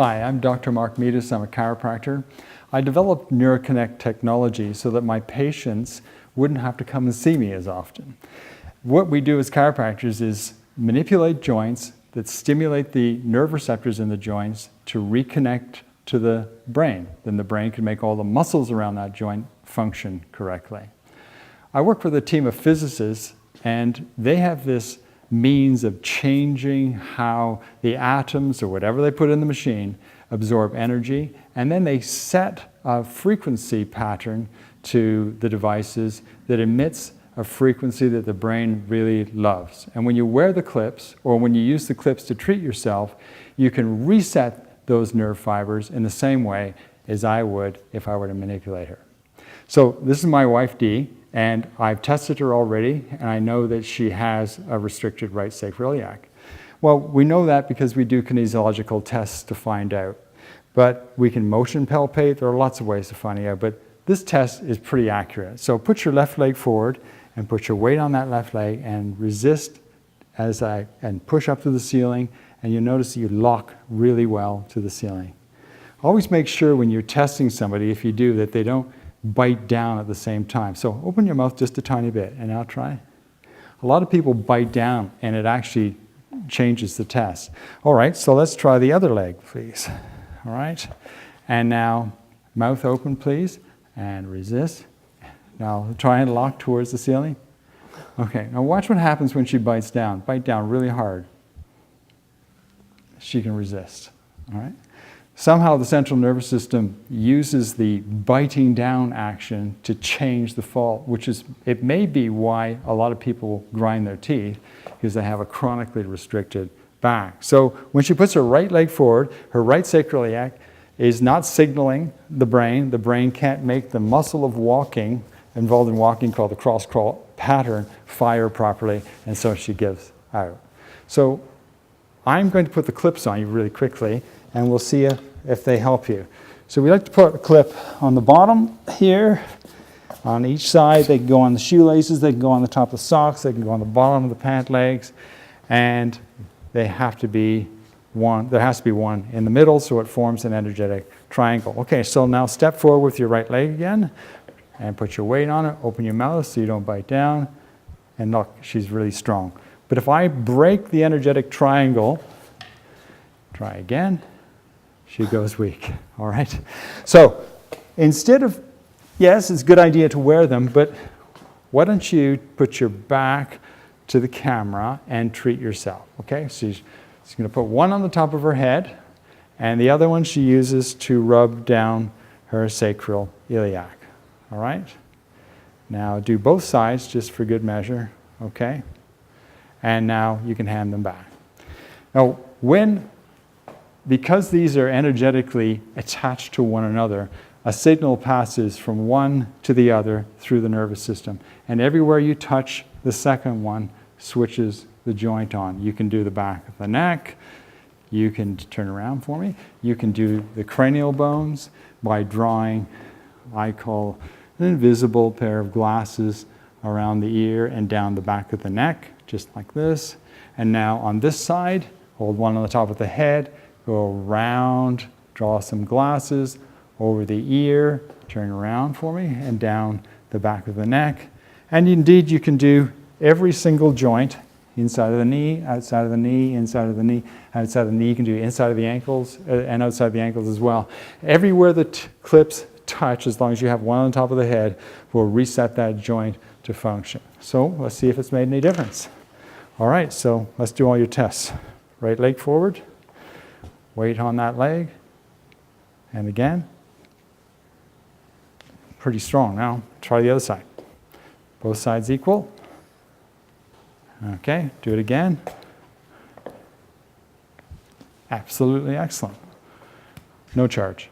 Hi, I'm Dr. Mark Meadus. I'm a chiropractor. I developed NeuroConnect technology so that my patients wouldn't have to come and see me as often. What we do as chiropractors is manipulate joints that stimulate the nerve receptors in the joints to reconnect to the brain. Then the brain can make all the muscles around that joint function correctly. I work with a team of physicists, and they have this means of changing how the atoms or whatever they put in the machine absorb energy, and then they set a frequency pattern to the devices that emits a frequency that the brain really loves. And when you wear the clips, or when you use the clips to treat yourself, you can reset those nerve fibers in the same way as I would if I were to manipulate her. So this is my wife Dee, and I've tested her already, and I know that she has a restricted right sacroiliac. Well, we know that because we do kinesiological tests to find out. But we can motion palpate. There are lots of ways to find out, but this test is pretty accurate. So put your left leg forward and put your weight on that left leg and resist and push up to the ceiling, and you'll notice that you lock really well to the ceiling. Always make sure when you're testing somebody, if you do, that they don't bite down at the same time. So open your mouth just a tiny bit, and now try. A lot of people bite down, and it actually changes the test. All right, so let's try the other leg, please. All right, and now mouth open, please, and resist. Now try and lock towards the ceiling. Okay, now watch what happens when she bites down. Bite down really hard. She can resist, all right? Somehow the central nervous system uses the biting down action to change the fault, it may be why a lot of people grind their teeth, because they have a chronically restricted back. So when she puts her right leg forward, her right sacroiliac is not signaling the brain can't make the muscle of walking, involved in walking called the cross-crawl pattern, fire properly, and so she gives out. So I'm going to put the clips on you really quickly, and we'll see if they help you. So we like to put a clip on the bottom here, on each side. They can go on the shoelaces, they can go on the top of the socks, they can go on the bottom of the pant legs, and they have to be one, there has to be one in the middle so it forms an energetic triangle. Okay, so now step forward with your right leg again, and put your weight on it, open your mouth so you don't bite down, and look, she's really strong. But if I break the energetic triangle, try again, she goes weak, all right? So instead of, yes, it's a good idea to wear them, but why don't you put your back to the camera and treat yourself, okay? So she's gonna put one on the top of her head, and the other one she uses to rub down her sacral iliac, all right? Now do both sides just for good measure, okay? And now you can hand them back. Now, because these are energetically attached to one another, a signal passes from one to the other through the nervous system. And everywhere you touch the second one switches the joint on. You can do the back of the neck. You can turn around for me. You can do the cranial bones by drawing, I call an invisible pair of glasses around the ear and down the back of the neck, just like this. And now on this side, hold one on the top of the head, go around, draw some glasses over the ear, turn around for me, and down the back of the neck. And indeed, you can do every single joint, inside of the knee, outside of the knee, inside of the knee, outside of the knee. You can do inside of the ankles and outside the ankles as well. Everywhere the clips touch, as long as you have one on top of the head, will reset that joint to function. So let's see if it's made any difference. All right, so let's do all your tests. Right leg forward. Weight on that leg, and again, pretty strong. Now try the other side. Both sides equal. Okay, do it again. Absolutely excellent. No charge.